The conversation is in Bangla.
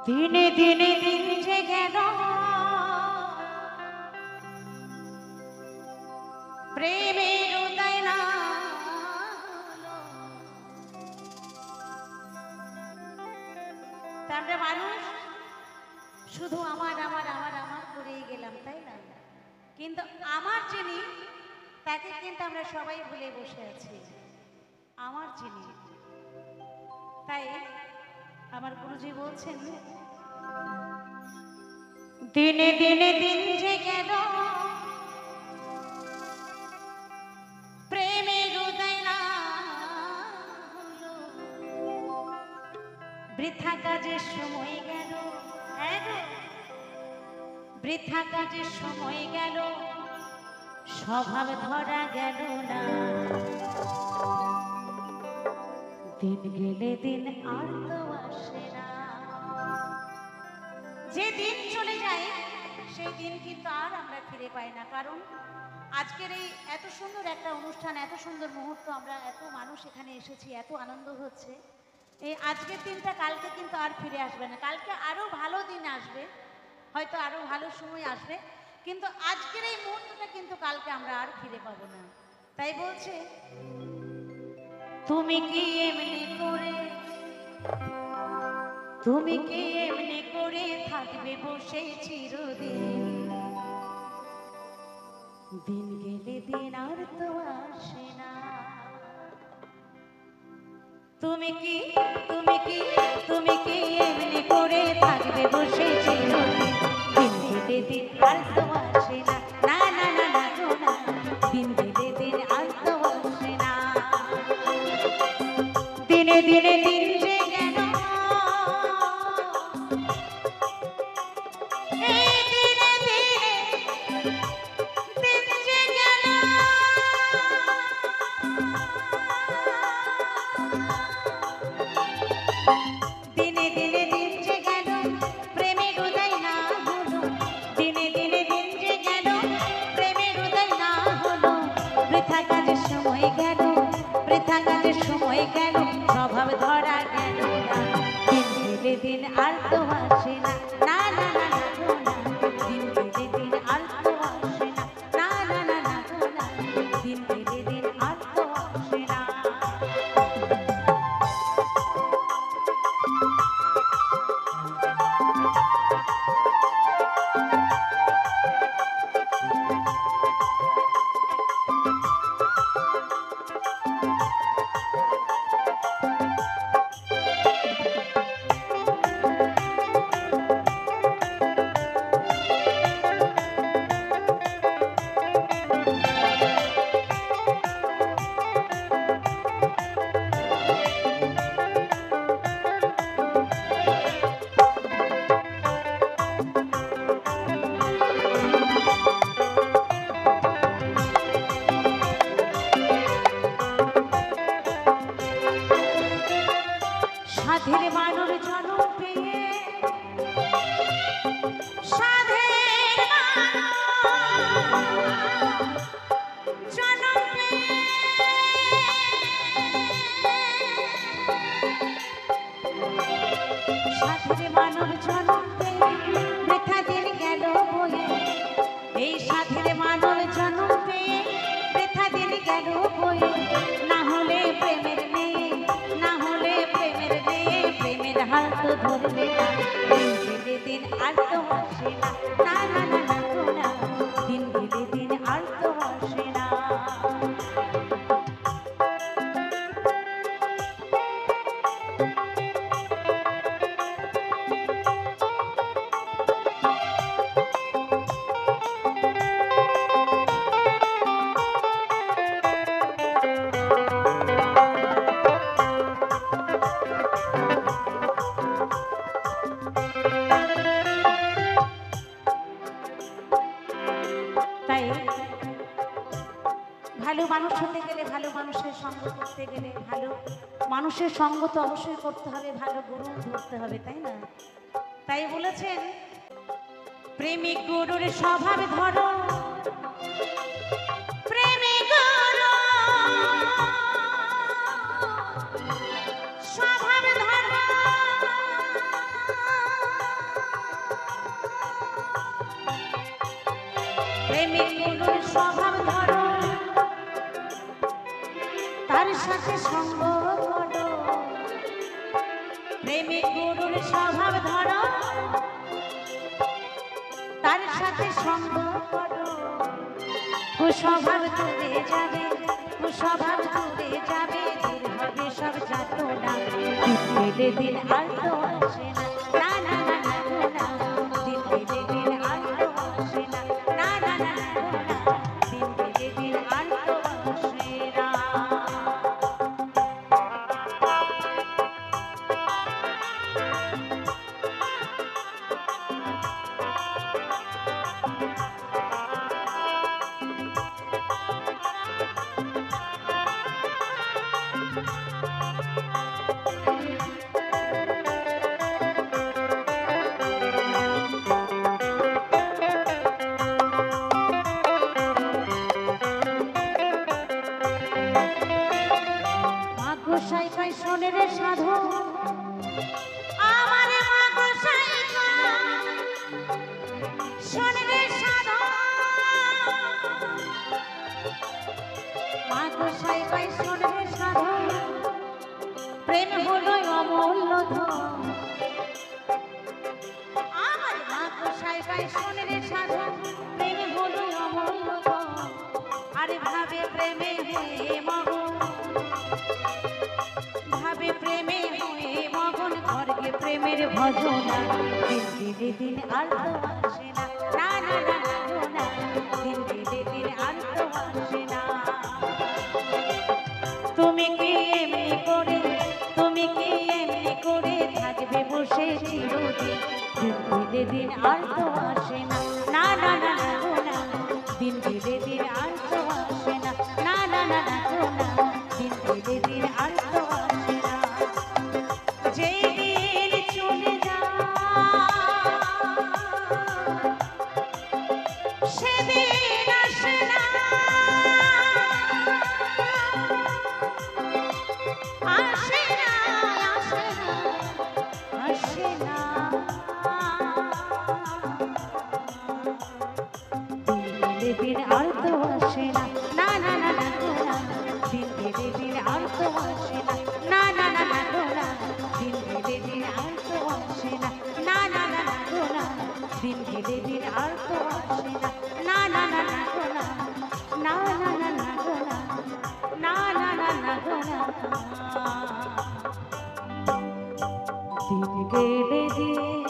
দিনে দিনে দিন যে গেল প্রেমের উদয় না তারপরে মানুষ শুধু আমার আমার আমার আমার করেই গেলাম, তাই না? কিন্তু আমার যিনি, তাকে কিন্তু আমরা সবাই ভুলে বসে আছি। আমার যিনি, তাই আমার গুরুজি বলছেন, দিনে দিনে দিন যে গেল প্রেমের উদয় না হলো, বৃথা কাজের সময় গেল, বৃথা কাজের সময় গেল, স্বভাব ধরা গেল না। দিন গেলে দিন আর তো আসে না। যে দিন চলে যায় সেই দিন কিন্তু আর আমরা ফিরে পাই না। কারণ আজকের এই এত সুন্দর একটা অনুষ্ঠান, এত সুন্দর মুহূর্ত, আমরা এত মানুষ এখানে এসেছি, এত আনন্দ হচ্ছে, এই আজকের দিনটা কালকে কিন্তু আর ফিরে আসবে না। কালকে আরো ভালো দিন আসবে, হয়তো আরো ভালো সময় আসবে, কিন্তু আজকের এই মুহূর্তটা কিন্তু কালকে আমরা আর ফিরে পাবো না। তাই বলছে, তুমি কি এমনি করে, তুমি কি এমনি করে থাকবে বসে চিরদিন, দিন গেলে দিন আর তো আসে না। তুমি কি, তুমি কি, তুমি কি এমনি করে থাকবে বসে চিরদিন, দিন গেলে দিন আর তো আসে না। না না না না গো না, দিন গেলে দিন আর তো আসে না। দিনে দিনে দিন যে গেল, এই দিনে দিনে দিন যে গেল, দিনে দিনে দিন যে গেল প্রেমের উদয় না হলো, দিনে দিনে দিন যে গেল প্রেমের উদয় না হলো, বৃথা কাজের সময় গেল, বৃথা কাজের সময় গেল, স্বভাব ধরা গেল না। দিন গেলে দিন আর তো আসে না। না না না না গো না, দিন গেলে দিন আর তো আসে না। না না না না গো না, দিন গেলে দিন আর তো আসে না। সাধের মানুষ জন্ম পেয়ে, সাধের জন্ম পেয়ে, সাধের মানুষ জন্ম পেয়ে, বৃথা দিন গেল বয়ে, এই সাধের মানুষ জন্ম পেয়ে, বৃথা দিন গেল বয়ে, না হলে প্রেমের নেই, না হলে প্রেমের নেই, প্রেমের হাল তো ধরবে না। দিন গেলে দিন আর তো আসে না। না না না না গো না, দিন গেলে দিন আর তো আসে না। তাই ভালো মানুষ হতে গেলে, ভালো মানুষের সঙ্গ করতে গেলে, ভালো মানুষের সঙ্গ তো অবশ্যই করতে হবে, ভালো গুরু ধরতে হবে, তাই না? তাই বলেছেন, প্রেমিক গুরুর স্বভাব ধরো, প্রেমিক গুরু স্বভাব ধরো, প্রেমিক গুরুর স্বভাব ধরো, তার সাথে সঙ্গ করো। প্রেমিক গুরুর স্বভাব ধরো, তার সাথে সঙ্গ করো। কুস্বভাব দূরে যাবে, কুস্বভাব দূরে যাবে, দূর হবে সব যাতনা। দিন পেলে দিন আর তো আসে না, না না না না গো না। দিন পেলে দিন আর তো আসে না, না না না না গো না। দিন পেলে দিন আর তো আসে না। গোসাই কয় শোনে রে সাধু, আমার মা গোসাই শোনে রে সাধু। মা গোসাই কয় শোনে রে সাধু, প্রেম হলো অমূল্য ধন। আমার মা গোসাই কয় শোনে রে সাধু, প্রেম হলো অমূল্য ধন। আরে ভাবে প্রেমে হয়ে মগন, ভাবে প্রেমে হয়ে মগন, ঘরকে প্রেমের ভজনা। দিন দিনে দিন আর তো আসে না, না না না না গো না। দিন দিনে দিন আর তো আসে না। তুমি কি এমনি করে, তুমি কি এমনি করে থাকবে বসে চিরদিন। দিন দিনে দিন আর তো আসে না, না না না না গো না। দিন দিনে দিন আর তো আসে না, না না না না গো না। দিন দিনে দিন আর তো আসে না। যেদিন চলে যায় সেদিন আসে না, আসে না, আসে না, আসে না। দিন দিন আর তো আসে না, না না না না গো না। দিন দিনে দিন আর তো আসে না, না না না না গো না। দিন দিনে দিন আর তো আসে না, না না না না গো না। দিন দিনে দিন আর তো আসে না, না না না না গো না, না না না না গো না, না না না না গো না। দিন গেলে দিন